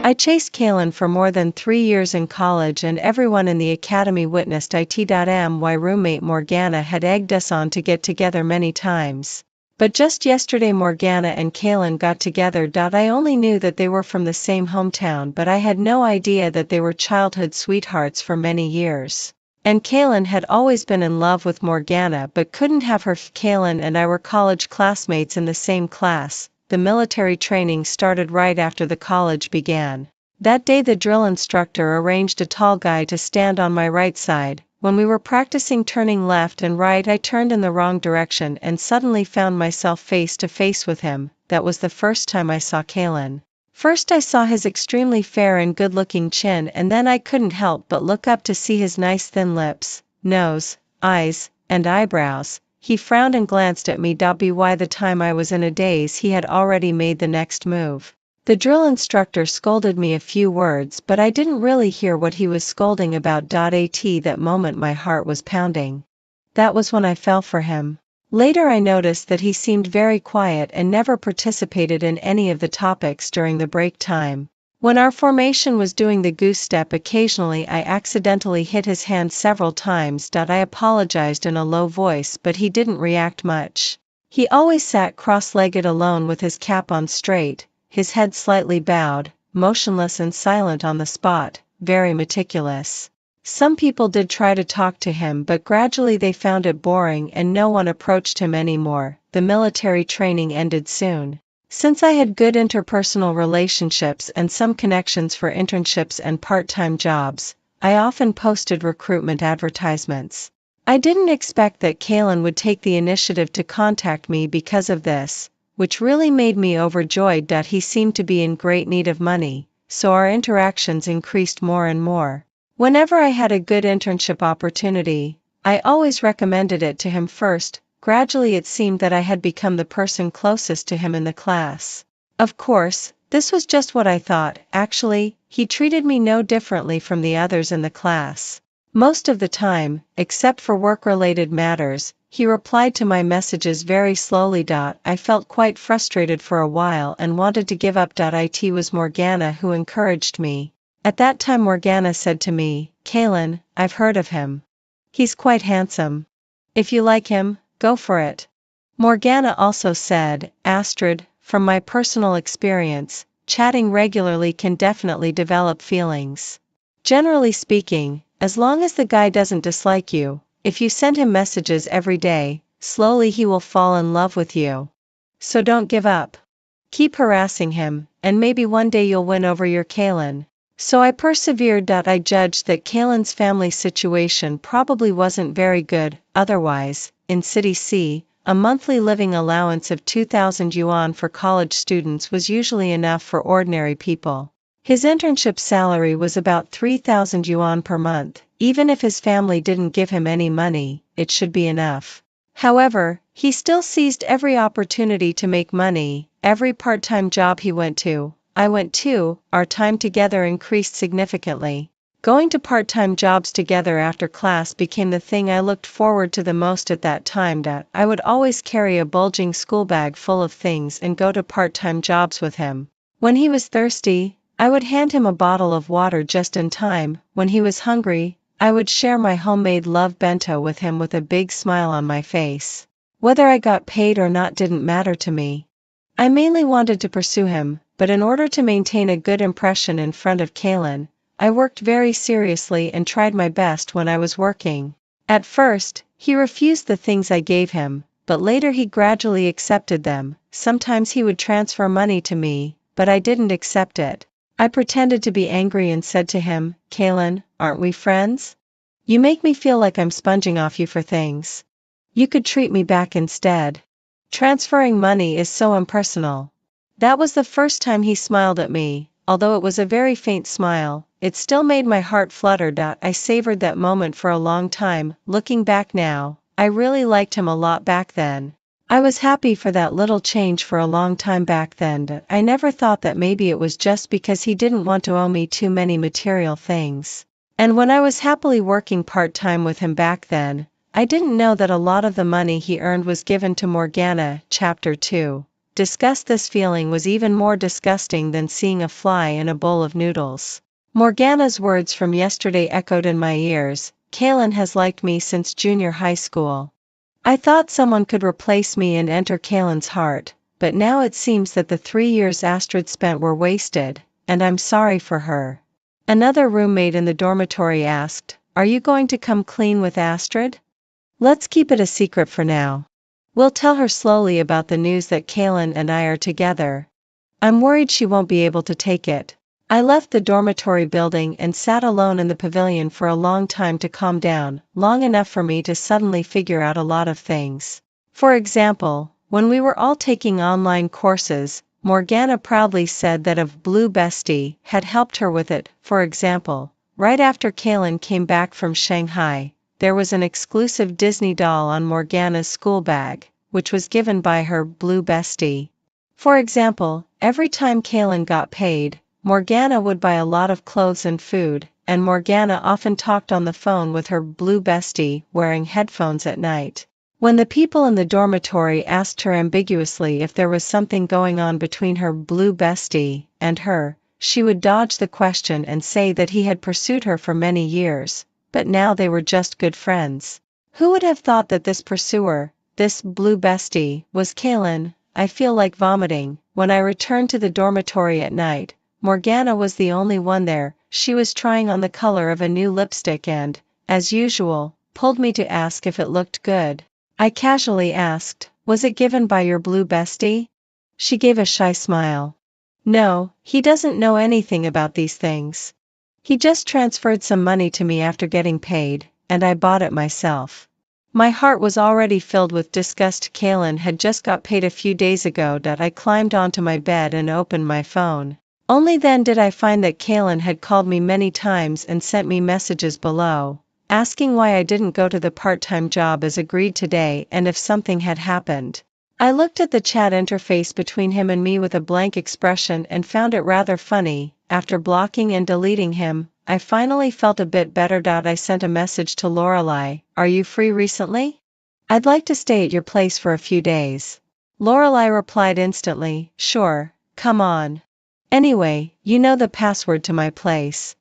I chased Kaylin for more than 3 years in college, and everyone in the academy witnessed it. My roommate Morgana had egged us on to get together many times. But just yesterday Morgana and Kaylin got together. I only knew that they were from the same hometown, but I had no idea that they were childhood sweethearts for many years. And Kaylin had always been in love with Morgana but couldn't have her. Kaylin and I were college classmates in the same class. The military training started right after the college began. That day the drill instructor arranged a tall guy to stand on my right side. When we were practicing turning left and right, I turned in the wrong direction and suddenly found myself face to face with him. That was the first time I saw Kaylin. First I saw his extremely fair and good-looking chin, and then I couldn't help but look up to see his nice thin lips, nose, eyes, and eyebrows. He frowned and glanced at me. By the time I was in a daze, he had already made the next move. The drill instructor scolded me a few words, but I didn't really hear what he was scolding about. At that moment my heart was pounding. That was when I fell for him. Later I noticed that he seemed very quiet and never participated in any of the topics during the break time. When our formation was doing the goose step, occasionally I accidentally hit his hand several times. I apologized in a low voice, but he didn't react much. He always sat cross-legged alone with his cap on straight, his head slightly bowed, motionless and silent on the spot, very meticulous. Some people did try to talk to him, but gradually they found it boring and no one approached him anymore. The military training ended soon. Since I had good interpersonal relationships and some connections for internships and part-time jobs, I often posted recruitment advertisements. I didn't expect that Kaylin would take the initiative to contact me because of this, which really made me overjoyed. He seemed to be in great need of money, so our interactions increased more and more. Whenever I had a good internship opportunity, I always recommended it to him first. Gradually it seemed that I had become the person closest to him in the class. Of course, this was just what I thought. Actually, he treated me no differently from the others in the class. Most of the time, except for work-related matters, he replied to my messages very slowly. I felt quite frustrated for a while and wanted to give up. It was Morgana who encouraged me. At that time Morgana said to me, "Kaylin, I've heard of him. He's quite handsome. If you like him, go for it." Morgana also said, "From my personal experience, chatting regularly can definitely develop feelings. Generally speaking, as long as the guy doesn't dislike you, if you send him messages every day, slowly he will fall in love with you. So don't give up. Keep harassing him, and maybe one day you'll win over your Kaylin." So I persevered. I judged that Kaylin's family situation probably wasn't very good. Otherwise, in City C, a monthly living allowance of 2,000 yuan for college students was usually enough for ordinary people. His internship salary was about 3,000 yuan per month. Even if his family didn't give him any money, it should be enough. However, he still seized every opportunity to make money. Every part-time job he went to, I went to, our time together increased significantly. Going to part-time jobs together after class became the thing I looked forward to the most at that time. I would always carry a bulging school bag full of things and go to part-time jobs with him. When he was thirsty, I would hand him a bottle of water just in time. When he was hungry, I would share my homemade love bento with him with a big smile on my face. Whether I got paid or not didn't matter to me. I mainly wanted to pursue him, but in order to maintain a good impression in front of Kaylin, I worked very seriously and tried my best when I was working. At first, he refused the things I gave him, but later he gradually accepted them. Sometimes he would transfer money to me, but I didn't accept it. I pretended to be angry and said to him, "Kaylin, aren't we friends? You make me feel like I'm sponging off you for things. You could treat me back instead. Transferring money is so impersonal." That was the first time he smiled at me. Although it was a very faint smile, it still made my heart flutter. I savored that moment for a long time. Looking back now, I really liked him a lot back then. I was happy for that little change for a long time back then. I never thought that maybe it was just because he didn't want to owe me too many material things. And when I was happily working part-time with him back then, I didn't know that a lot of the money he earned was given to Morgana. Chapter 2. disgust. This feeling was even more disgusting than seeing a fly in a bowl of noodles. Morgana's words from yesterday echoed in my ears. Kaylin has liked me since junior high school. I thought someone could replace me and enter Kaylin's heart, but now it seems that the 3 years Astrid spent were wasted, and I'm sorry for her. Another roommate in the dormitory asked, "Are you going to come clean with Astrid? Let's keep it a secret for now. We'll tell her slowly about the news that Kaylin and I are together. I'm worried she won't be able to take it." I left the dormitory building and sat alone in the pavilion for a long time to calm down, long enough for me to suddenly figure out a lot of things. For example, when we were all taking online courses, Morgana proudly said that if Blue Bestie had helped her with it. For example, right after Kaylin came back from Shanghai, there was an exclusive Disney doll on Morgana's school bag, which was given by her Blue Bestie. For example, every time Kaylin got paid, Morgana would buy a lot of clothes and food, and Morgana often talked on the phone with her Blue Bestie wearing headphones at night. When the people in the dormitory asked her ambiguously if there was something going on between her Blue Bestie and her, she would dodge the question and say that he had pursued her for many years, but now they were just good friends. Who would have thought that this pursuer, this Blue Bestie, was Kaylin? I feel like vomiting. When I returned to the dormitory at night, Morgana was the only one there. She was trying on the color of a new lipstick and, as usual, pulled me to ask if it looked good. I casually asked, "Was it given by your Blue Bestie?" She gave a shy smile. "No, he doesn't know anything about these things. He just transferred some money to me after getting paid, and I bought it myself." My heart was already filled with disgust. Kaylin had just got paid a few days ago. I climbed onto my bed and opened my phone. Only then did I find that Kaylin had called me many times and sent me messages below, asking why I didn't go to the part-time job as agreed today and if something had happened. I looked at the chat interface between him and me with a blank expression and found it rather funny. After blocking and deleting him, I finally felt a bit better. I sent a message to Lorelai, "Are you free recently? I'd like to stay at your place for a few days." Lorelai replied instantly, "Sure, come on. Anyway, you know the password to my place."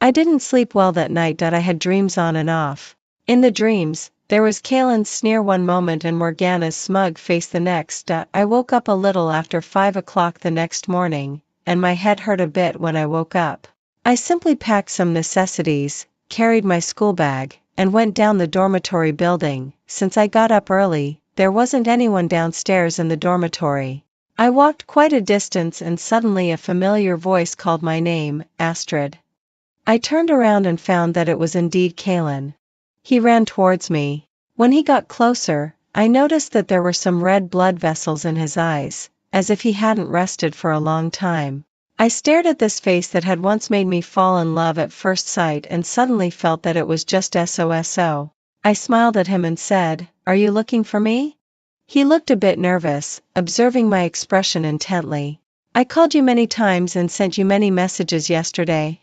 I didn't sleep well that night. I had dreams on and off. In the dreams, there was Kaylin's sneer one moment and Morgana's smug face the next. I woke up a little after 5 o'clock the next morning, and my head hurt a bit when I woke up. I simply packed some necessities, carried my school bag, and went down the dormitory building. Since I got up early, there wasn't anyone downstairs in the dormitory. I walked quite a distance and suddenly a familiar voice called my name, "Astrid." I turned around and found that it was indeed Kaylin. He ran towards me. When he got closer, I noticed that there were some red blood vessels in his eyes, as if he hadn't rested for a long time. I stared at this face that had once made me fall in love at first sight and suddenly felt that it was just so. I smiled at him and said, "Are you looking for me?" He looked a bit nervous, observing my expression intently. "I called you many times and sent you many messages yesterday."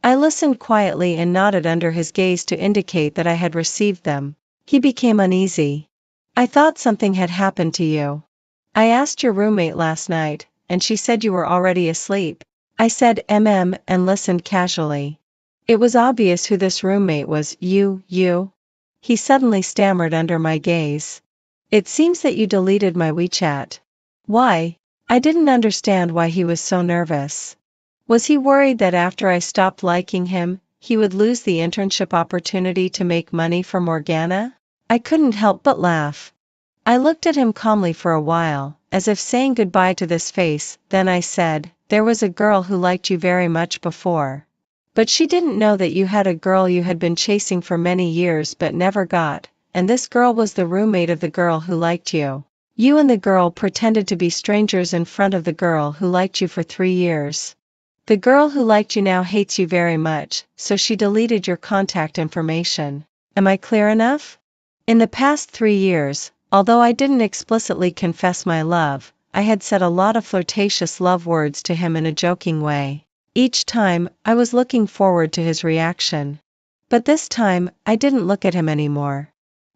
I listened quietly and nodded under his gaze to indicate that I had received them. He became uneasy. "I thought something had happened to you. I asked your roommate last night, and she said you were already asleep." I said and listened casually. It was obvious who this roommate was. You. He suddenly stammered under my gaze. "It seems that you deleted my WeChat." "Why?" I didn't understand why he was so nervous. Was he worried that after I stopped liking him, he would lose the internship opportunity to make money for Morgana? I couldn't help but laugh. I looked at him calmly for a while, as if saying goodbye to this face, then I said, "There was a girl who liked you very much before. But she didn't know that you had a girl you had been chasing for many years but never got, and this girl was the roommate of the girl who liked you. You and the girl pretended to be strangers in front of the girl who liked you for 3 years. The girl who liked you now hates you very much, so she deleted your contact information. Am I clear enough? In the past 3 years, although I didn't explicitly confess my love, I had said a lot of flirtatious love words to him in a joking way. Each time, I was looking forward to his reaction. But this time, I didn't look at him anymore.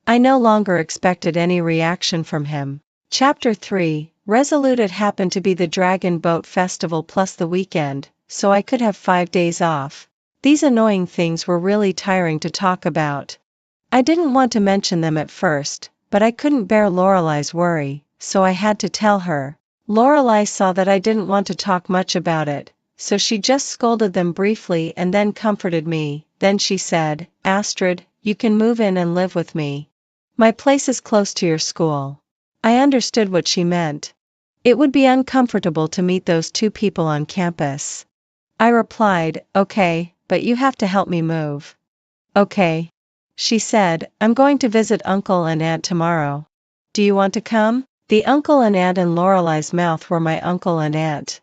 I no longer expected any reaction from him. Chapter 3, Resolute it happened to be the Dragon Boat Festival plus the weekend, so I could have 5 days off. These annoying things were really tiring to talk about. I didn't want to mention them at first, but I couldn't bear Lorelai's worry, so I had to tell her. Lorelai saw that I didn't want to talk much about it, so she just scolded them briefly and then comforted me. Then she said, "Astrid, you can move in and live with me. My place is close to your school." I understood what she meant. It would be uncomfortable to meet those two people on campus. I replied, "Okay, but you have to help me move." "Okay." She said, "I'm going to visit Uncle and Aunt tomorrow. Do you want to come?" The uncle and aunt in Lorelai's mouth were my uncle and aunt.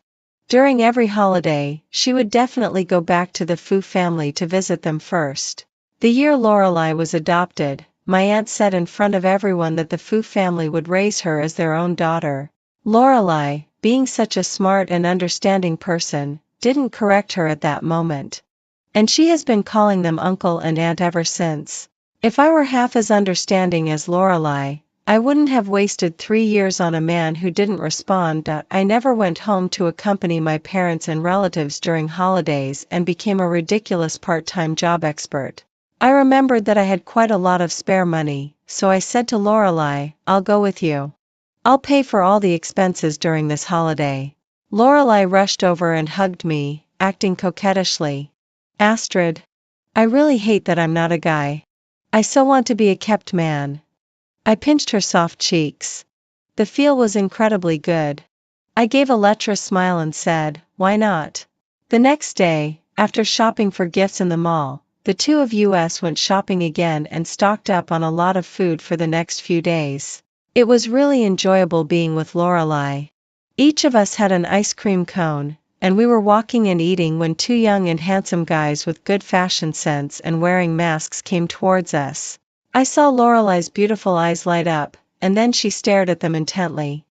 During every holiday, she would definitely go back to the Fu family to visit them first. The year Lorelai was adopted, my aunt said in front of everyone that the Fu family would raise her as their own daughter. Lorelai, being such a smart and understanding person, didn't correct her at that moment. And she has been calling them uncle and aunt ever since. If I were half as understanding as Lorelai, I wouldn't have wasted 3 years on a man who didn't respond. I never went home to accompany my parents and relatives during holidays and became a ridiculous part-time job expert. I remembered that I had quite a lot of spare money, so I said to Lorelai, "I'll go with you. I'll pay for all the expenses during this holiday." Lorelai rushed over and hugged me, acting coquettishly. "Astrid, I really hate that I'm not a guy. I so want to be a kept man." I pinched her soft cheeks. The feel was incredibly good. I gave a lecherous smile and said, "Why not?" The next day, after shopping for gifts in the mall, the two of us went shopping again and stocked up on a lot of food for the next few days. It was really enjoyable being with Lorelai. Each of us had an ice cream cone, and we were walking and eating when two young and handsome guys with good fashion sense and wearing masks came towards us. I saw Lorelai's beautiful eyes light up, and then she stared at them intently.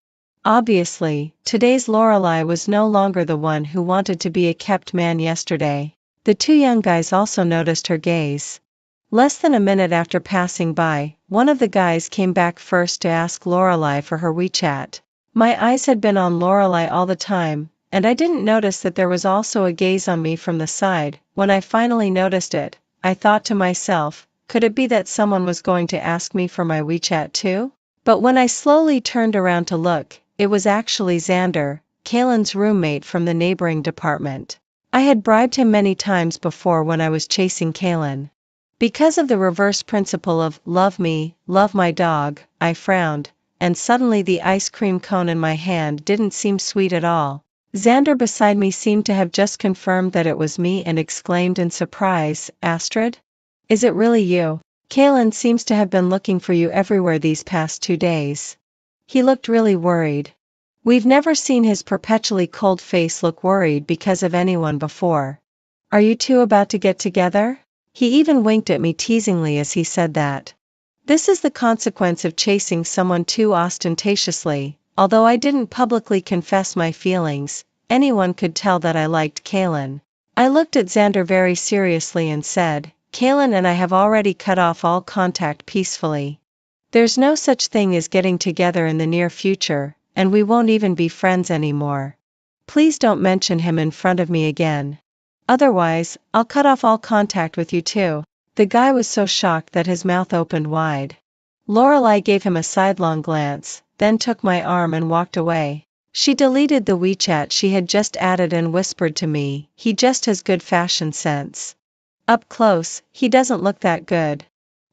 Obviously, today's Lorelai was no longer the one who wanted to be a kept man yesterday. The two young guys also noticed her gaze. Less than a minute after passing by, one of the guys came back first to ask Lorelai for her WeChat. My eyes had been on Lorelai all the time, and I didn't notice that there was also a gaze on me from the side. When I finally noticed it, I thought to myself, could it be that someone was going to ask me for my WeChat too? But when I slowly turned around to look, it was actually Xander, Kaylin's roommate from the neighboring department. I had bribed him many times before when I was chasing Kaylin. Because of the reverse principle of love me, love my dog, I frowned, and suddenly the ice cream cone in my hand didn't seem sweet at all. Xander beside me seemed to have just confirmed that it was me and exclaimed in surprise, "Astrid? Is it really you? Kaylin seems to have been looking for you everywhere these past 2 days." He looked really worried. We've never seen his perpetually cold face look worried because of anyone before. "Are you two about to get together?" He even winked at me teasingly as he said that. This is the consequence of chasing someone too ostentatiously. Although I didn't publicly confess my feelings, anyone could tell that I liked Kaylin. I looked at Xander very seriously and said, "Kaylin and I have already cut off all contact peacefully. There's no such thing as getting together in the near future, and we won't even be friends anymore. Please don't mention him in front of me again. Otherwise, I'll cut off all contact with you too." The guy was so shocked that his mouth opened wide. Lorelai gave him a sidelong glance, then took my arm and walked away. She deleted the WeChat she had just added and whispered to me, "He just has good fashion sense. Up close, he doesn't look that good.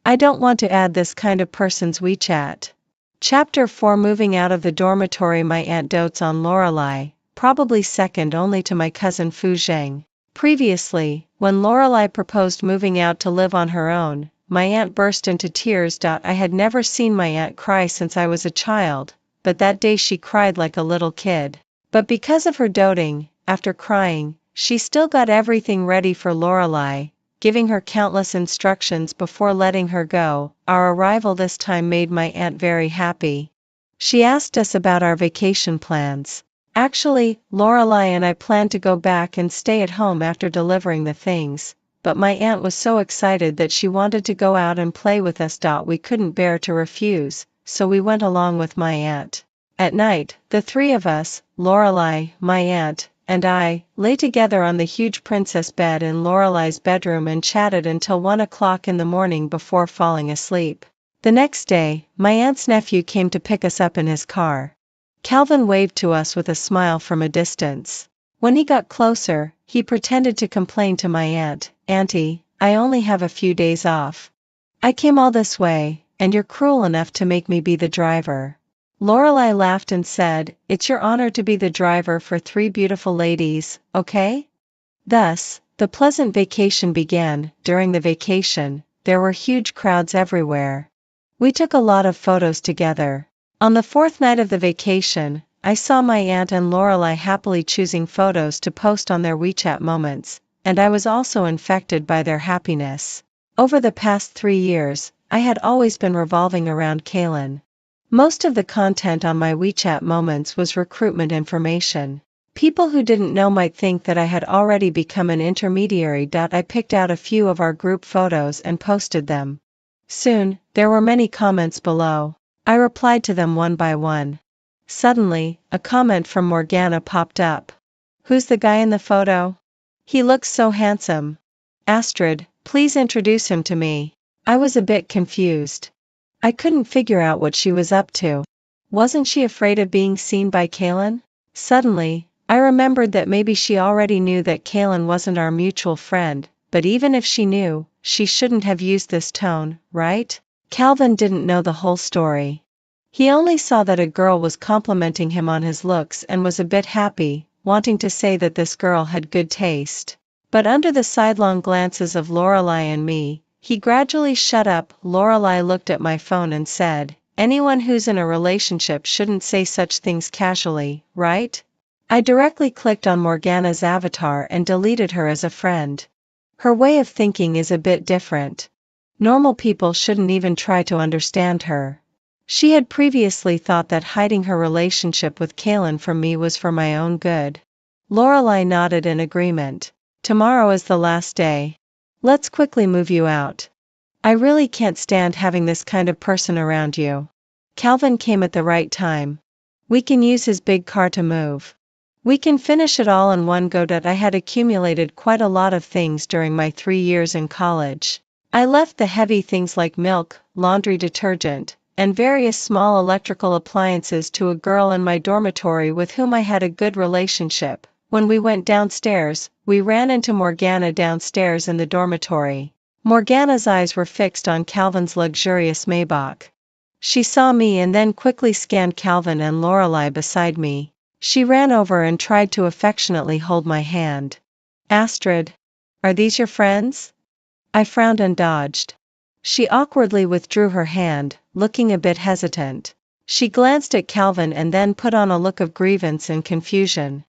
I don't want to add this kind of person's WeChat." Chapter 4. Moving out of the dormitory. My aunt dotes on Lorelai, probably second only to my cousin Fu Zheng. Previously, when Lorelai proposed moving out to live on her own, my aunt burst into tears. I had never seen my aunt cry since I was a child, but that day she cried like a little kid. But because of her doting, after crying, she still got everything ready for Lorelai, giving her countless instructions before letting her go. Our arrival this time made my aunt very happy. She asked us about our vacation plans. Actually, Lorelai and I planned to go back and stay at home after delivering the things, but my aunt was so excited that she wanted to go out and play with us. We couldn't bear to refuse, so we went along with my aunt. At night, the three of us, Lorelai, my aunt, and I, lay together on the huge princess bed in Lorelai's bedroom and chatted until 1 o'clock in the morning before falling asleep. The next day, my aunt's nephew came to pick us up in his car. Calvin waved to us with a smile from a distance. When he got closer, he pretended to complain to my aunt, "Auntie, I only have a few days off. I came all this way, and you're cruel enough to make me be the driver." Lorelai laughed and said, "It's your honor to be the driver for 3 beautiful ladies, okay?" Thus, the pleasant vacation began. During the vacation, there were huge crowds everywhere. We took a lot of photos together. On the 4th night of the vacation, I saw my aunt and Lorelai happily choosing photos to post on their WeChat moments, and I was also infected by their happiness. Over the past 3 years, I had always been revolving around Kaylin. Most of the content on my WeChat moments was recruitment information. People who didn't know might think that I had already become an intermediary. I picked out a few of our group photos and posted them. Soon, there were many comments below. I replied to them one by one. Suddenly, a comment from Morgana popped up. "Who's the guy in the photo? He looks so handsome. Astrid, please introduce him to me." I was a bit confused. I couldn't figure out what she was up to. Wasn't she afraid of being seen by Kaylin? Suddenly, I remembered that maybe she already knew that Kaylin wasn't our mutual friend, but even if she knew, she shouldn't have used this tone, right? Calvin didn't know the whole story. He only saw that a girl was complimenting him on his looks and was a bit happy, wanting to say that this girl had good taste. But under the sidelong glances of Lorelai and me, he gradually shut up. Lorelai looked at my phone and said, "Anyone who's in a relationship shouldn't say such things casually, right?" I directly clicked on Morgana's avatar and deleted her as a friend. Her way of thinking is a bit different. Normal people shouldn't even try to understand her. She had previously thought that hiding her relationship with Kaylin from me was for my own good. Lorelai nodded in agreement. "Tomorrow is the last day. Let's quickly move you out. I really can't stand having this kind of person around you." Calvin came at the right time. "We can use his big car to move. We can finish it all in one go." I had accumulated quite a lot of things during my 3 years in college. I left the heavy things like milk, laundry detergent, and various small electrical appliances to a girl in my dormitory with whom I had a good relationship. When we went downstairs, we ran into Morgana downstairs in the dormitory. Morgana's eyes were fixed on Calvin's luxurious Maybach. She saw me and then quickly scanned Calvin and Lorelai beside me. She ran over and tried to affectionately hold my hand. "Astrid, are these your friends?" I frowned and dodged. She awkwardly withdrew her hand, looking a bit hesitant. She glanced at Calvin and then put on a look of grievance and confusion.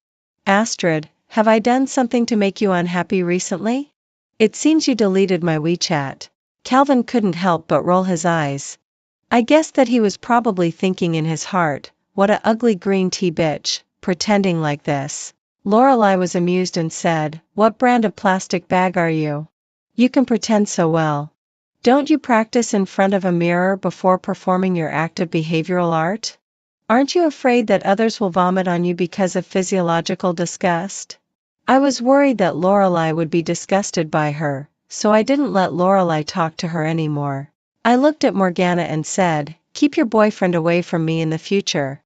"Astrid, have I done something to make you unhappy recently? It seems you deleted my WeChat." Calvin couldn't help but roll his eyes. I guessed that he was probably thinking in his heart, "What a ugly green tea bitch, pretending like this." Lorelai was amused and said, "What brand of plastic bag are you? You can pretend so well. Don't you practice in front of a mirror before performing your act of behavioral art? Aren't you afraid that others will vomit on you because of physiological disgust?" I was worried that Lorelai would be disgusted by her, so I didn't let Lorelai talk to her anymore. I looked at Morgana and said, "Keep your boyfriend away from me in the future.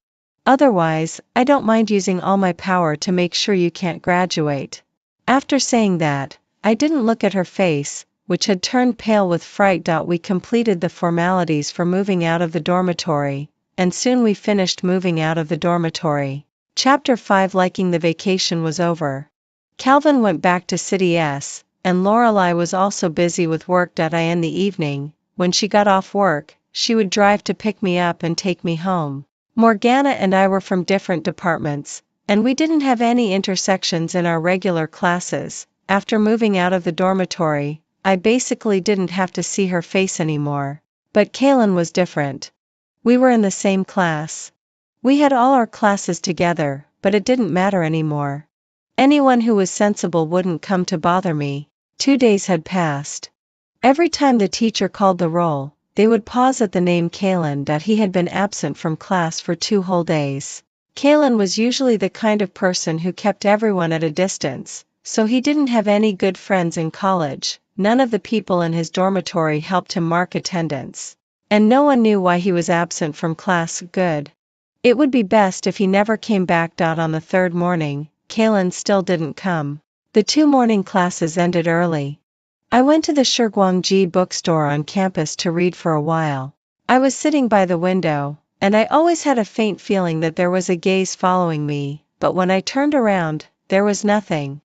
Otherwise, I don't mind using all my power to make sure you can't graduate." After saying that, I didn't look at her face, which had turned pale with fright. We completed the formalities for moving out of the dormitory, and soon we finished moving out of the dormitory. Chapter 5. Liking the vacation was over. Calvin went back to City S, and Lorelai was also busy with work. In the evening, when she got off work, she would drive to pick me up and take me home. Morgana and I were from different departments, and we didn't have any intersections in our regular classes. After moving out of the dormitory, I basically didn't have to see her face anymore. But Kaylin was different. We were in the same class. We had all our classes together, but it didn't matter anymore. Anyone who was sensible wouldn't come to bother me. 2 days had passed. Every time the teacher called the roll, they would pause at the name Kalen that he had been absent from class for 2 whole days. Kalen was usually the kind of person who kept everyone at a distance, so he didn't have any good friends in college. None of the people in his dormitory helped him mark attendance. And no one knew why he was absent from class. Good. It would be best if he never came back. On the 3rd morning, Kalen still didn't come. The 2 morning classes ended early. I went to the Shirguangji bookstore on campus to read for a while. I was sitting by the window, and I always had a faint feeling that there was a gaze following me, but when I turned around, there was nothing.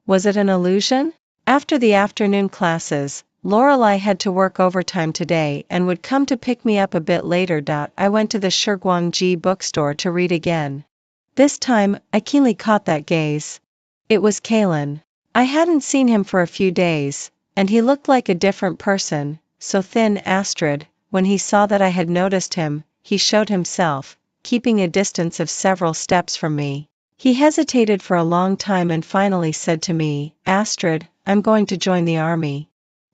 Was it an illusion? After the afternoon classes, Lorelei had to work overtime today and would come to pick me up a bit later. I went to the Shirguangji bookstore to read again. This time, I keenly caught that gaze. It was Kalen. I hadn't seen him for a few days, and he looked like a different person, so thin. When he saw that I had noticed him, he showed himself, keeping a distance of several steps from me. He hesitated for a long time and finally said to me, "Astrid, I'm going to join the army.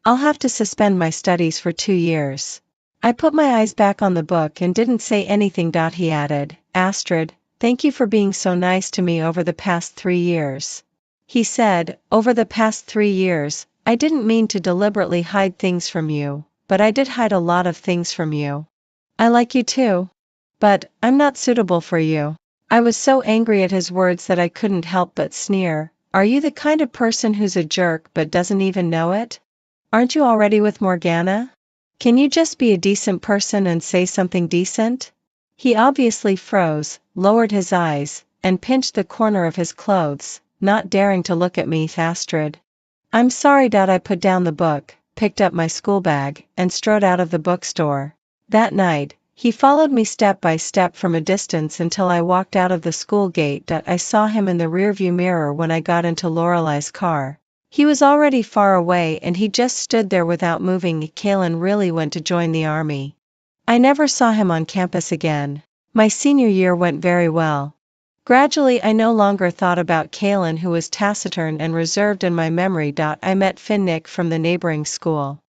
I'll have to suspend my studies for 2 years." I put my eyes back on the book and didn't say anything. He added, "Astrid, thank you for being so nice to me over the past 3 years. He said, "Over the past 3 years, I didn't mean to deliberately hide things from you, but I did hide a lot of things from you. I like you too. But, I'm not suitable for you." I was so angry at his words that I couldn't help but sneer. "Are you the kind of person who's a jerk but doesn't even know it? Aren't you already with Morgana? Can you just be a decent person and say something decent?" He obviously froze, lowered his eyes, and pinched the corner of his clothes, not daring to look at me. "Astrid. I'm sorry." I put down the book, picked up my school bag, and strode out of the bookstore. That night, he followed me step by step from a distance until I walked out of the school gate. I saw him in the rearview mirror when I got into Lorelei's car. He was already far away and he just stood there without moving. Kalen really went to join the army. I never saw him on campus again. My senior year went very well. Gradually I no longer thought about Kalen, who was taciturn and reserved in my memory. I met Finnick from the neighboring school.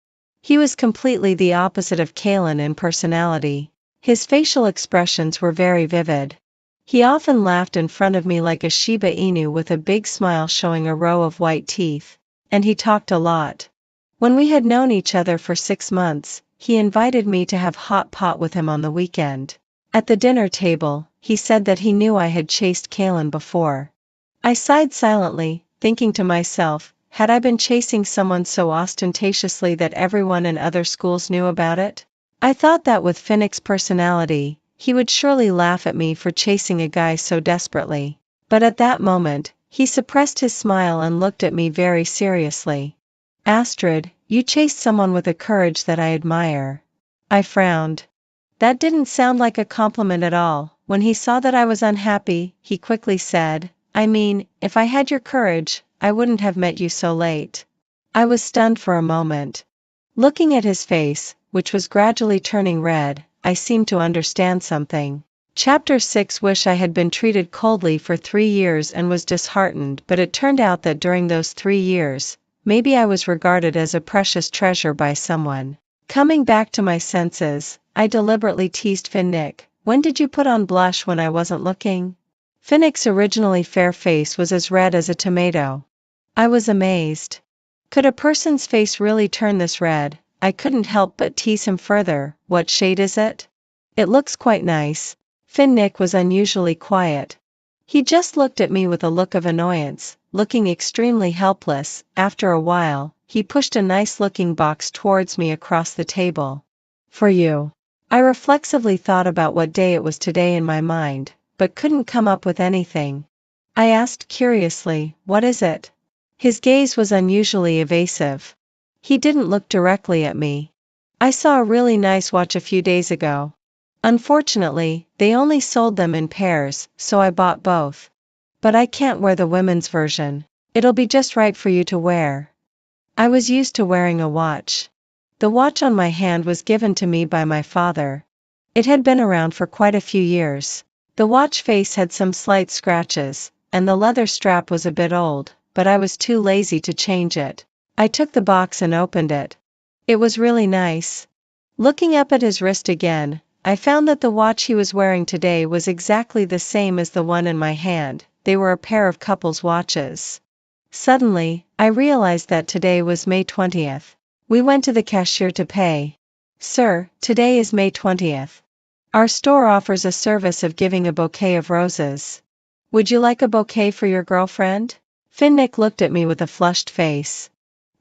He was completely the opposite of Kalen in personality. His facial expressions were very vivid. He often laughed in front of me like a Shiba Inu with a big smile showing a row of white teeth. And he talked a lot. When we had known each other for 6 months, he invited me to have hot pot with him on the weekend. At the dinner table, he said that he knew I had chased Kalen before. I sighed silently, thinking to myself, had I been chasing someone so ostentatiously that everyone in other schools knew about it? I thought that with Finnick's personality, he would surely laugh at me for chasing a guy so desperately. But at that moment, he suppressed his smile and looked at me very seriously. "Astrid, you chased someone with a courage that I admire." I frowned. That didn't sound like a compliment at all. When he saw that I was unhappy, he quickly said, "I mean, if I had your courage, I wouldn't have met you so late." I was stunned for a moment. Looking at his face, which was gradually turning red, I seemed to understand something. Chapter 6. Wish I had been treated coldly for 3 years and was disheartened, but it turned out that during those 3 years, maybe I was regarded as a precious treasure by someone. Coming back to my senses, I deliberately teased Finnick, "When did you put on blush when I wasn't looking?" Finnick's originally fair face was as red as a tomato. I was amazed. Could a person's face really turn this red? I couldn't help but tease him further. "What shade is it?" "It looks quite nice." Finnick was unusually quiet. He just looked at me with a look of annoyance, looking extremely helpless. After a while, he pushed a nice-looking box towards me across the table. "For you." I reflexively thought about what day it was today in my mind, but couldn't come up with anything. I asked curiously, "What is it?" His gaze was unusually evasive. He didn't look directly at me. "I saw a really nice watch a few days ago. Unfortunately, they only sold them in pairs, so I bought both. But I can't wear the women's version. It'll be just right for you to wear." I was used to wearing a watch. The watch on my hand was given to me by my father. It had been around for quite a few years. The watch face had some slight scratches, and the leather strap was a bit old, but I was too lazy to change it. I took the box and opened it. It was really nice. Looking up at his wrist again, I found that the watch he was wearing today was exactly the same as the one in my hand. They were a pair of couples' watches. Suddenly, I realized that today was May 20th. We went to the cashier to pay. "Sir, today is May 20th. Our store offers a service of giving a bouquet of roses. Would you like a bouquet for your girlfriend?" Finnick looked at me with a flushed face.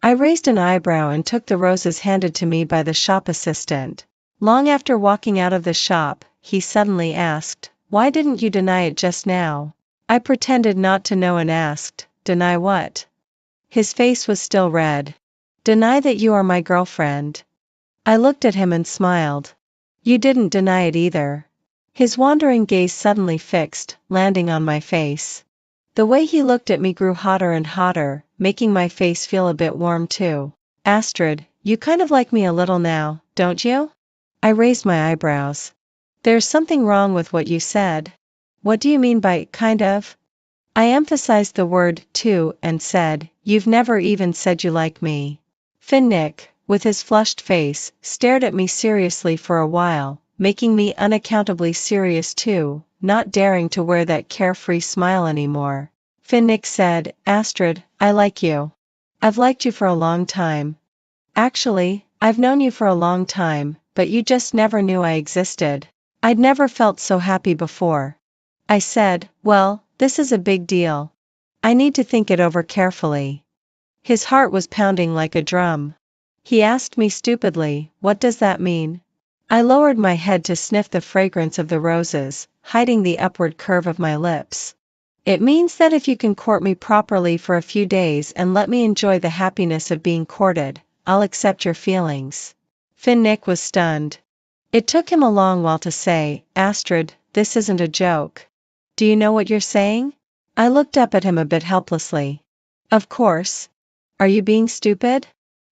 I raised an eyebrow and took the roses handed to me by the shop assistant. Long after walking out of the shop, he suddenly asked, "Why didn't you deny it just now?" I pretended not to know and asked, "Deny what?" His face was still red. "Deny that you are my girlfriend." I looked at him and smiled. "You didn't deny it either." His wandering gaze suddenly fixed, landing on my face. The way he looked at me grew hotter and hotter, making my face feel a bit warm too. "Astrid, you kind of like me a little now, don't you?" I raised my eyebrows. "There's something wrong with what you said." "What do you mean by kind of?" I emphasized the word too and said, "You've never even said you like me." Finnick, with his flushed face, stared at me seriously for a while, making me unaccountably serious too, not daring to wear that carefree smile anymore. Finnick said, "Astrid, I like you. I've liked you for a long time. Actually, I've known you for a long time, but you just never knew I existed. I'd never felt so happy before." I said, "Well, this is a big deal. I need to think it over carefully." His heart was pounding like a drum. He asked me stupidly, "What does that mean?" I lowered my head to sniff the fragrance of the roses, hiding the upward curve of my lips. "It means that if you can court me properly for a few days and let me enjoy the happiness of being courted, I'll accept your feelings." Finnick was stunned. It took him a long while to say, "Astrid, this isn't a joke. Do you know what you're saying?" I looked up at him a bit helplessly. "Of course. Are you being stupid?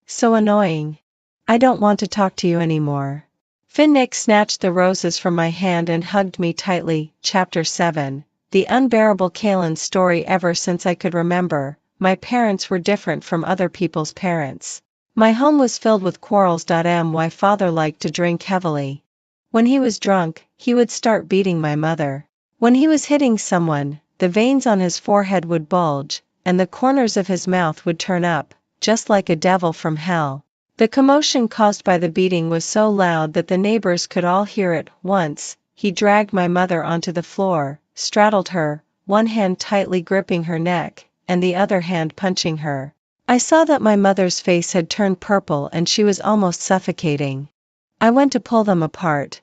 So annoying. I don't want to talk to you anymore." Finnick snatched the roses from my hand and hugged me tightly. Chapter 7. The unbearable Kalen's story. Ever since I could remember, my parents were different from other people's parents. My home was filled with quarrels. My father liked to drink heavily. When he was drunk, he would start beating my mother. When he was hitting someone, the veins on his forehead would bulge, and the corners of his mouth would turn up, just like a devil from hell. The commotion caused by the beating was so loud that the neighbors could all hear it. Once, he dragged my mother onto the floor, straddled her, one hand tightly gripping her neck, and the other hand punching her. I saw that my mother's face had turned purple and she was almost suffocating. I went to pull them apart.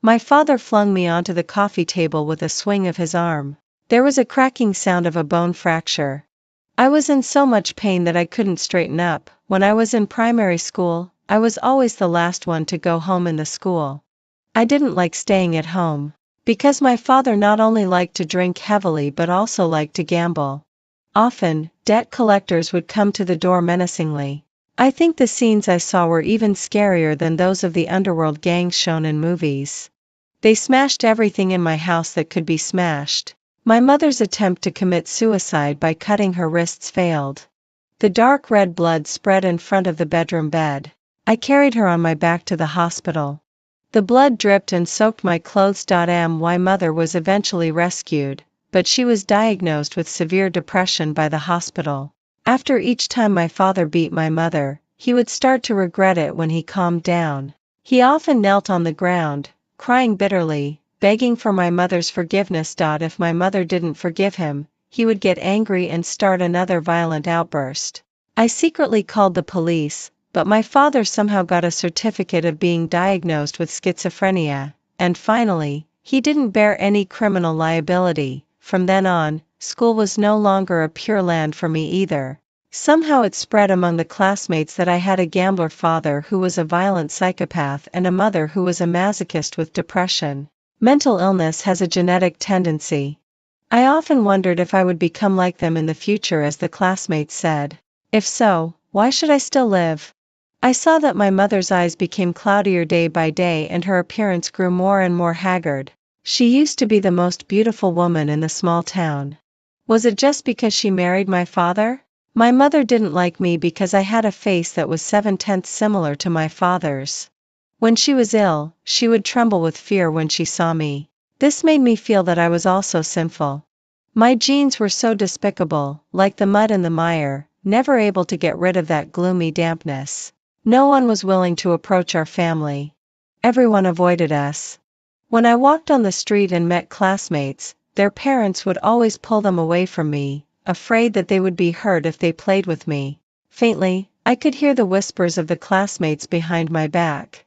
My father flung me onto the coffee table with a swing of his arm. There was a cracking sound of a bone fracture. I was in so much pain that I couldn't straighten up. When I was in primary school, I was always the last one to go home in the school. I didn't like staying at home, because my father not only liked to drink heavily but also liked to gamble. Often, debt collectors would come to the door menacingly. I think the scenes I saw were even scarier than those of the underworld gangs shown in movies. They smashed everything in my house that could be smashed. My mother's attempt to commit suicide by cutting her wrists failed. The dark red blood spread in front of the bedroom bed. I carried her on my back to the hospital. The blood dripped and soaked my clothes. My mother was eventually rescued, but she was diagnosed with severe depression by the hospital. After each time my father beat my mother, he would start to regret it when he calmed down. He often knelt on the ground, crying bitterly, begging for my mother's forgiveness. If my mother didn't forgive him, he would get angry and start another violent outburst. I secretly called the police, but my father somehow got a certificate of being diagnosed with schizophrenia, and finally, he didn't bear any criminal liability. From then on, school was no longer a pure land for me either. Somehow it spread among the classmates that I had a gambler father who was a violent psychopath and a mother who was a masochist with depression. Mental illness has a genetic tendency. I often wondered if I would become like them in the future, as the classmates said. If so, why should I still live? I saw that my mother's eyes became cloudier day by day and her appearance grew more and more haggard. She used to be the most beautiful woman in the small town. Was it just because she married my father? My mother didn't like me because I had a face that was 7/10 similar to my father's. When she was ill, she would tremble with fear when she saw me. This made me feel that I was also sinful. My genes were so despicable, like the mud in the mire, never able to get rid of that gloomy dampness. No one was willing to approach our family. Everyone avoided us. When I walked on the street and met classmates, their parents would always pull them away from me, afraid that they would be hurt if they played with me. Faintly, I could hear the whispers of the classmates behind my back.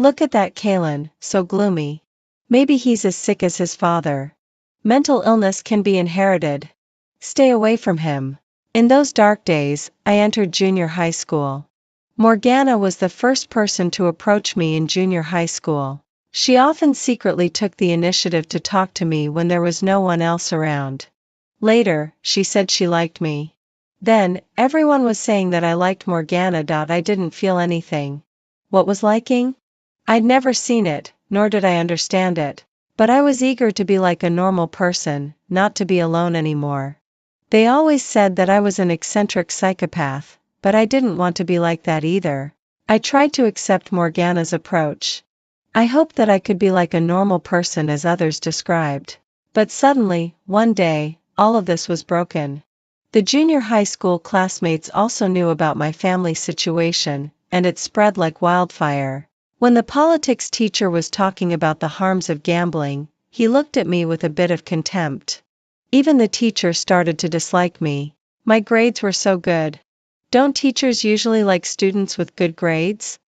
Look at that Kalen, so gloomy. Maybe he's as sick as his father. Mental illness can be inherited. Stay away from him. In those dark days, I entered junior high school. Morgana was the first person to approach me in junior high school. She often secretly took the initiative to talk to me when there was no one else around. Later, she said she liked me. Then, everyone was saying that I liked Morgana. I didn't feel anything. What was liking? I'd never seen it, nor did I understand it. But I was eager to be like a normal person, not to be alone anymore. They always said that I was an eccentric psychopath, but I didn't want to be like that either. I tried to accept Morgana's approach. I hoped that I could be like a normal person as others described. But suddenly, one day, all of this was broken. The junior high school classmates also knew about my family situation, and it spread like wildfire. When the politics teacher was talking about the harms of gambling, he looked at me with a bit of contempt. Even the teacher started to dislike me. My grades were so good. Don't teachers usually like students with good grades?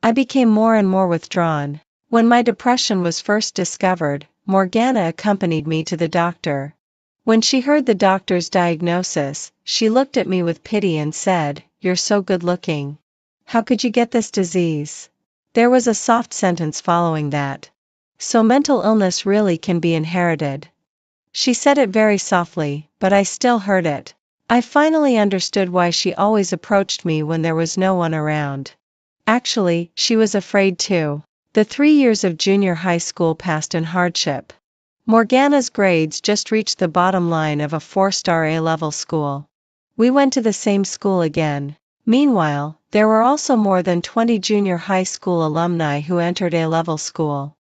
I became more and more withdrawn. When my depression was first discovered, Morgana accompanied me to the doctor. When she heard the doctor's diagnosis, she looked at me with pity and said, "You're so good looking. How could you get this disease?" There was a soft sentence following that. So mental illness really can be inherited. She said it very softly, but I still heard it. I finally understood why she always approached me when there was no one around. Actually, she was afraid too. The 3 years of junior high school passed in hardship. Morgana's grades just reached the bottom line of a 4-star A-level school. We went to the same school again. Meanwhile, there were also more than 20 junior high school alumni who entered A-level school.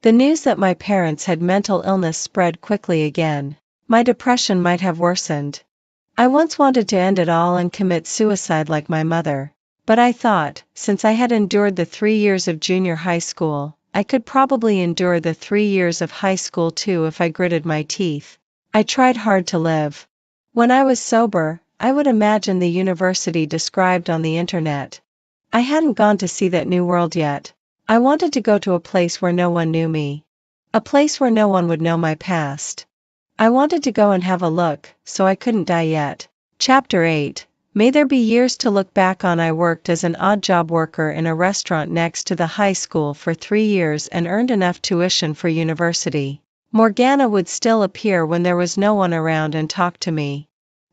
The news that my parents had mental illness spread quickly again. My depression might have worsened. I once wanted to end it all and commit suicide like my mother. But I thought, since I had endured the 3 years of junior high school, I could probably endure the 3 years of high school too if I gritted my teeth. I tried hard to live. When I was sober, I would imagine the university described on the internet. I hadn't gone to see that new world yet. I wanted to go to a place where no one knew me. A place where no one would know my past. I wanted to go and have a look, so I couldn't die yet. Chapter 8. May there be years to look back on. I worked as an odd job worker in a restaurant next to the high school for 3 years and earned enough tuition for university. Morgana would still appear when there was no one around and talk to me.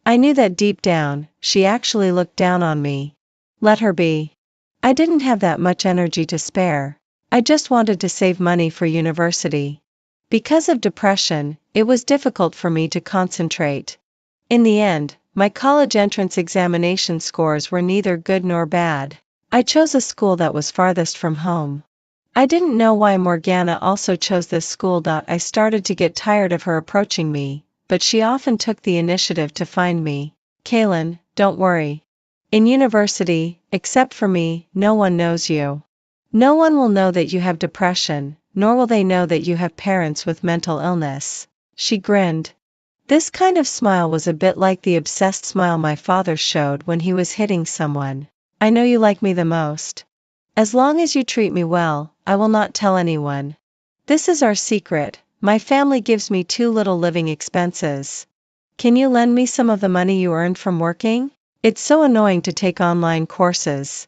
I knew that deep down, she actually looked down on me. Let her be. I didn't have that much energy to spare. I just wanted to save money for university. Because of depression, it was difficult for me to concentrate. In the end, my college entrance examination scores were neither good nor bad. I chose a school that was farthest from home. I didn't know why Morgana also chose this school. I started to get tired of her approaching me, but she often took the initiative to find me. Kalen, don't worry. In university, except for me, no one knows you. No one will know that you have depression, nor will they know that you have parents with mental illness. She grinned. This kind of smile was a bit like the obsessed smile my father showed when he was hitting someone. I know you like me the most. As long as you treat me well, I will not tell anyone. This is our secret. My family gives me too little living expenses. Can you lend me some of the money you earned from working? It's so annoying to take online courses.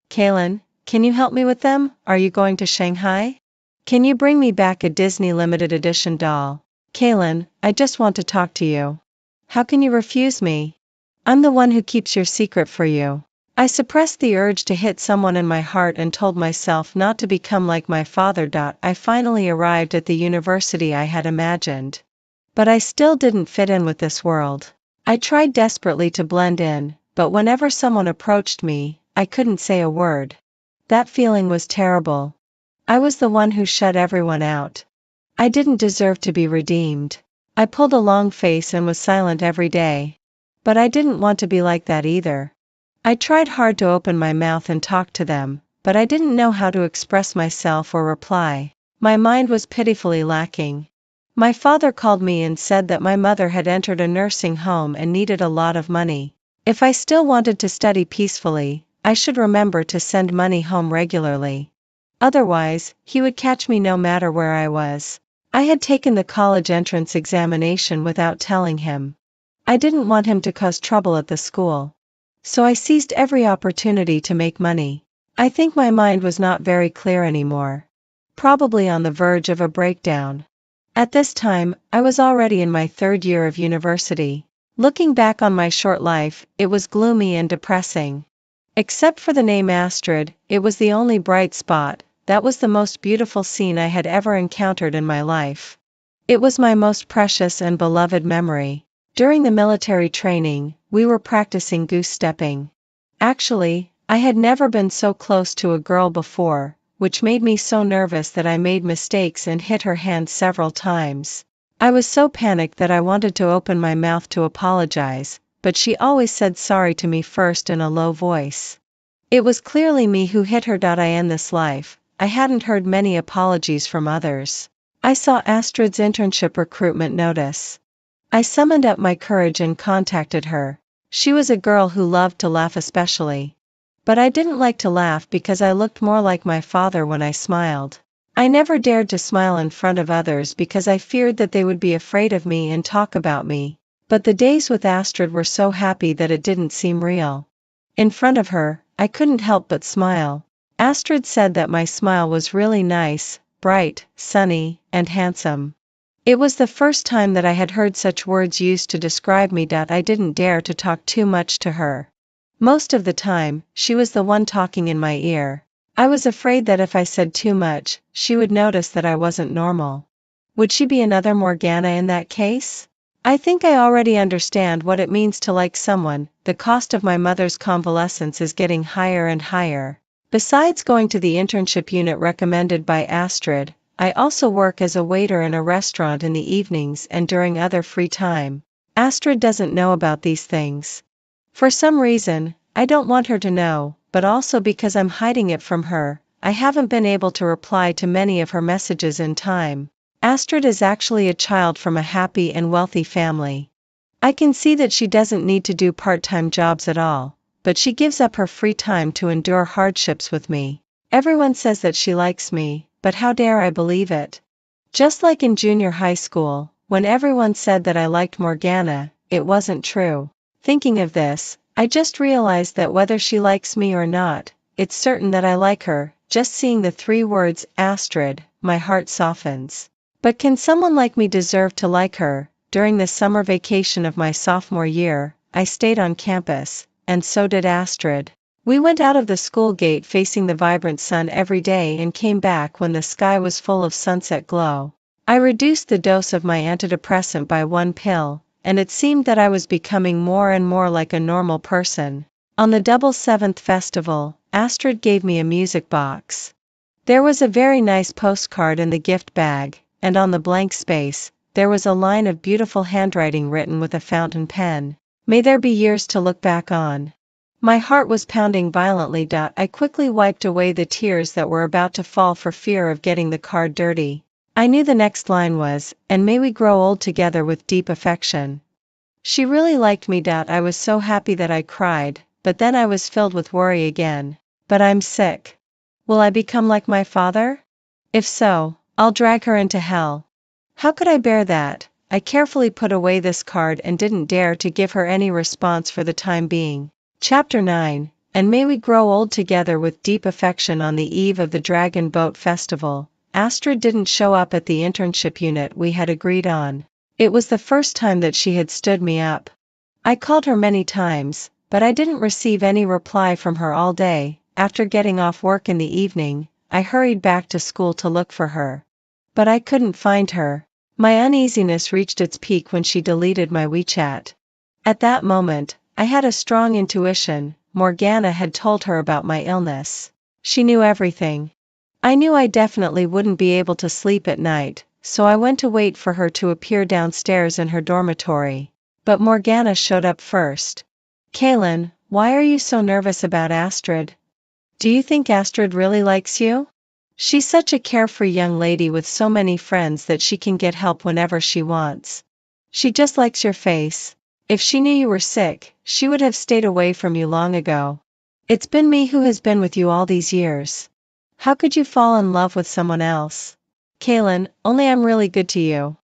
Kalen, can you help me with them? Are you going to Shanghai? Can you bring me back a Disney limited edition doll? Kalen, I just want to talk to you. How can you refuse me? I'm the one who keeps your secret for you. I suppressed the urge to hit someone in my heart and told myself not to become like my father. I finally arrived at the university I had imagined. But I still didn't fit in with this world. I tried desperately to blend in, but whenever someone approached me, I couldn't say a word. That feeling was terrible. I was the one who shut everyone out. I didn't deserve to be redeemed. I pulled a long face and was silent every day. But I didn't want to be like that either. I tried hard to open my mouth and talk to them, but I didn't know how to express myself or reply. My mind was pitifully lacking. My father called me and said that my mother had entered a nursing home and needed a lot of money. If I still wanted to study peacefully, I should remember to send money home regularly. Otherwise, he would catch me no matter where I was. I had taken the college entrance examination without telling him. I didn't want him to cause trouble at the school. So I seized every opportunity to make money. I think my mind was not very clear anymore. Probably on the verge of a breakdown. At this time, I was already in my 3rd year of university. Looking back on my short life, it was gloomy and depressing. Except for the name Astrid, it was the only bright spot. That was the most beautiful scene I had ever encountered in my life. It was my most precious and beloved memory. During the military training, we were practicing goose stepping. Actually, I had never been so close to a girl before, which made me so nervous that I made mistakes and hit her hand several times. I was so panicked that I wanted to open my mouth to apologize, but she always said sorry to me first in a low voice. It was clearly me who hit her. I end this life. I hadn't heard many apologies from others. I saw Astrid's internship recruitment notice. I summoned up my courage and contacted her. She was a girl who loved to laugh especially. But I didn't like to laugh because I looked more like my father when I smiled. I never dared to smile in front of others because I feared that they would be afraid of me and talk about me. But the days with Astrid were so happy that it didn't seem real. In front of her, I couldn't help but smile. Astrid said that my smile was really nice, bright, sunny, and handsome. It was the first time that I had heard such words used to describe me. I didn't dare to talk too much to her. Most of the time, she was the one talking in my ear. I was afraid that if I said too much, she would notice that I wasn't normal. Would she be another Morgana in that case? I think I already understand what it means to like someone. The cost of my mother's convalescence is getting higher and higher. Besides going to the internship unit recommended by Astrid, I also work as a waiter in a restaurant in the evenings and during other free time. Astrid doesn't know about these things. For some reason, I don't want her to know, but also because I'm hiding it from her, I haven't been able to reply to many of her messages in time. Astrid is actually a child from a happy and wealthy family. I can see that she doesn't need to do part-time jobs at all, but she gives up her free time to endure hardships with me. Everyone says that she likes me, but how dare I believe it? Just like in junior high school, when everyone said that I liked Morgana, it wasn't true. Thinking of this, I just realized that whether she likes me or not, it's certain that I like her. Just seeing the 3 words, Astrid, my heart softens. But can someone like me deserve to like her? During the summer vacation of my sophomore year, I stayed on campus, and so did Astrid. We went out of the school gate facing the vibrant sun every day and came back when the sky was full of sunset glow. I reduced the dose of my antidepressant by 1 pill, and it seemed that I was becoming more and more like a normal person. On the Double Seventh Festival, Astrid gave me a music box. There was a very nice postcard in the gift bag, and on the blank space, there was a line of beautiful handwriting written with a fountain pen. May there be years to look back on. My heart was pounding violently. I quickly wiped away the tears that were about to fall for fear of getting the card dirty. I knew the next line was, and may we grow old together with deep affection. She really liked me. I was so happy that I cried, but then I was filled with worry again. But I'm sick. Will I become like my father? If so, I'll drag her into hell. How could I bear that? I carefully put away this card and didn't dare to give her any response for the time being. Chapter 9, and may we grow old together with deep affection. On the eve of the Dragon Boat Festival, Astrid didn't show up at the internship unit we had agreed on. It was the first time that she had stood me up. I called her many times, but I didn't receive any reply from her all day. After getting off work in the evening, I hurried back to school to look for her. But I couldn't find her. My uneasiness reached its peak when she deleted my WeChat. At that moment, I had a strong intuition. Morgana had told her about my illness. She knew everything. I knew I definitely wouldn't be able to sleep at night, so I went to wait for her to appear downstairs in her dormitory. But Morgana showed up first. Kaylin, why are you so nervous about Astrid? Do you think Astrid really likes you? She's such a carefree young lady with so many friends that she can get help whenever she wants. She just likes your face. If she knew you were sick, she would have stayed away from you long ago. It's been me who has been with you all these years. How could you fall in love with someone else? Kaylin, only I'm really good to you.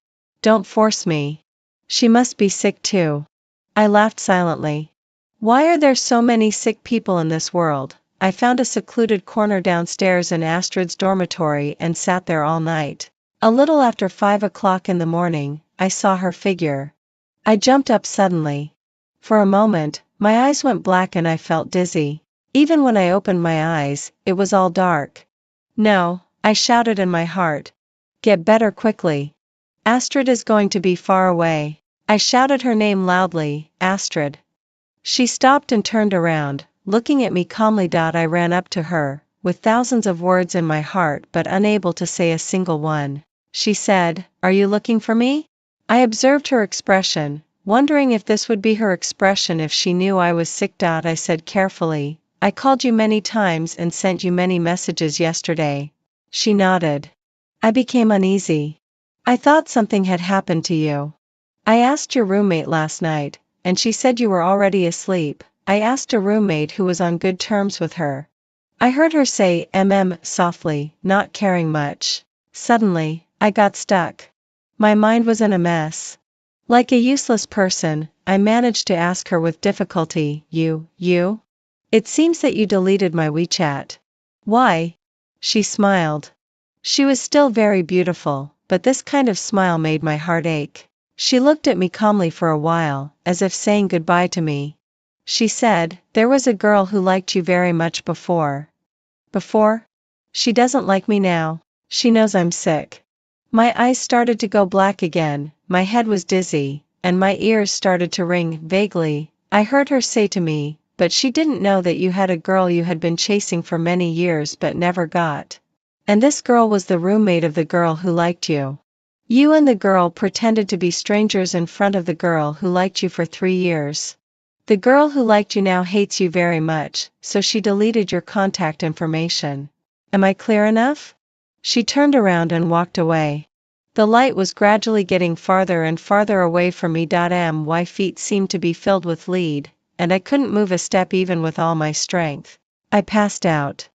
Don't force me. She must be sick too. I laughed silently. Why are there so many sick people in this world? I found a secluded corner downstairs in Astrid's dormitory and sat there all night. A little after 5 o'clock in the morning, I saw her figure. I jumped up suddenly. For a moment, my eyes went black and I felt dizzy. Even when I opened my eyes, it was all dark. No, I shouted in my heart. Get better quickly. Astrid is going to be far away. I shouted her name loudly, Astrid. She stopped and turned around, looking at me calmly. I ran up to her, with thousands of words in my heart but unable to say a single one. She said, "Are you looking for me?" I observed her expression, wondering if this would be her expression if she knew I was sick. I said carefully, "I called you many times and sent you many messages yesterday." She nodded. I became uneasy. I thought something had happened to you. I asked your roommate last night, and she said you were already asleep. I asked a roommate who was on good terms with her. I heard her say softly, not caring much. Suddenly, I got stuck. My mind was in a mess. Like a useless person, I managed to ask her with difficulty, you? It seems that you deleted my WeChat. Why? She smiled. She was still very beautiful, but this kind of smile made my heart ache. She looked at me calmly for a while, as if saying goodbye to me. She said, "There was a girl who liked you very much before." Before? She doesn't like me now. She knows I'm sick. My eyes started to go black again, my head was dizzy, and my ears started to ring vaguely. I heard her say to me, "But she didn't know that you had a girl you had been chasing for many years but never got. And this girl was the roommate of the girl who liked you. You and the girl pretended to be strangers in front of the girl who liked you for 3 years. The girl who liked you now hates you very much, so she deleted your contact information. Am I clear enough?" She turned around and walked away. The light was gradually getting farther and farther away from me. My feet seemed to be filled with lead, and I couldn't move a step even with all my strength. I passed out.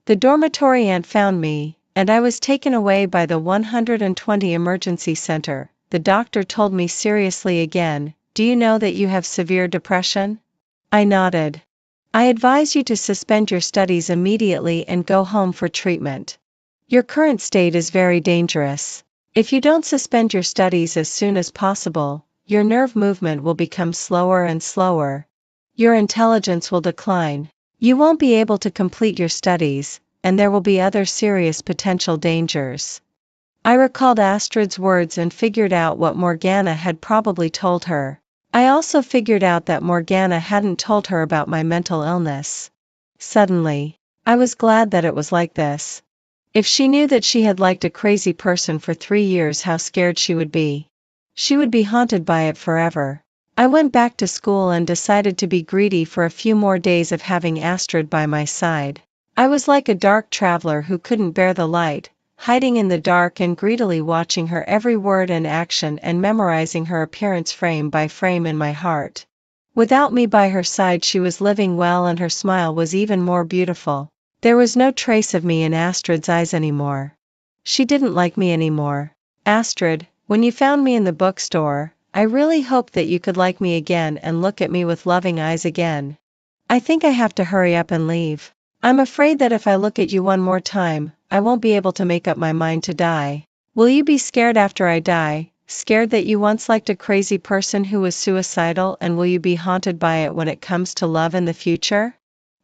The dormitory aunt found me, and I was taken away by the 120 emergency center. The doctor told me seriously again, "Do you know that you have severe depression?" I nodded. "I advise you to suspend your studies immediately and go home for treatment. Your current state is very dangerous. If you don't suspend your studies as soon as possible, your nerve movement will become slower and slower. Your intelligence will decline. You won't be able to complete your studies, and there will be other serious potential dangers." I recalled Astrid's words and figured out what Morgana had probably told her. I also figured out that Morgana hadn't told her about my mental illness. Suddenly, I was glad that it was like this. If she knew that she had liked a crazy person for 3 years, how scared she would be. She would be haunted by it forever. I went back to school and decided to be greedy for a few more days of having Astrid by my side. I was like a dark traveler who couldn't bear the light, hiding in the dark and greedily watching her every word and action and memorizing her appearance frame by frame in my heart. Without me by her side, she was living well, and her smile was even more beautiful. There was no trace of me in Astrid's eyes anymore. She didn't like me anymore. "Astrid, when you found me in the bookstore, I really hoped that you could like me again and look at me with loving eyes again. I think I have to hurry up and leave. I'm afraid that if I look at you one more time, I won't be able to make up my mind to die. Will you be scared after I die, scared that you once liked a crazy person who was suicidal, and will you be haunted by it when it comes to love in the future?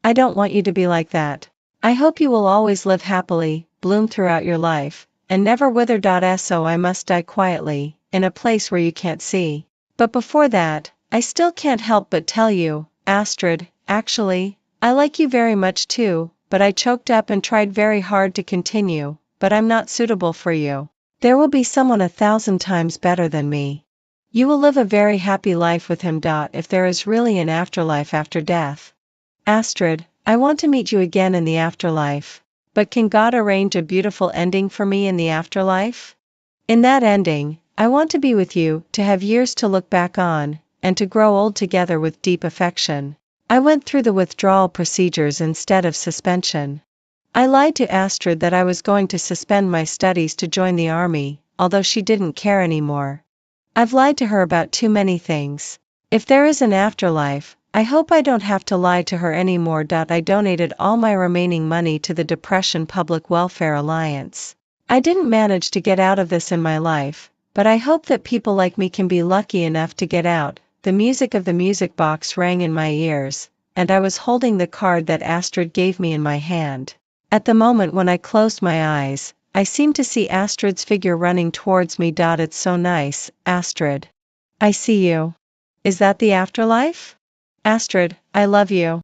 I don't want you to be like that. I hope you will always live happily, bloom throughout your life, and never wither. So I must die quietly, in a place where you can't see. But before that, I still can't help but tell you, Astrid, actually, I like you very much too, but I choked up and tried very hard to continue, but I'm not suitable for you. There will be someone 1,000 times better than me. You will live a very happy life with him. If there is really an afterlife after death. Astrid, I want to meet you again in the afterlife. But can God arrange a beautiful ending for me in the afterlife? In that ending, I want to be with you, to have years to look back on, and to grow old together with deep affection. I went through the withdrawal procedures instead of suspension. I lied to Astrid that I was going to suspend my studies to join the army, although she didn't care anymore. I've lied to her about too many things. If there is an afterlife, I hope I don't have to lie to her anymore. I donated all my remaining money to the Depression Public Welfare Alliance. I didn't manage to get out of this in my life, but I hope that people like me can be lucky enough to get out. The music of the music box rang in my ears, and I was holding the card that Astrid gave me in my hand. At the moment when I closed my eyes, I seemed to see Astrid's figure running towards me. It's so nice, Astrid. I see you. Is that the afterlife? Astrid, I love you.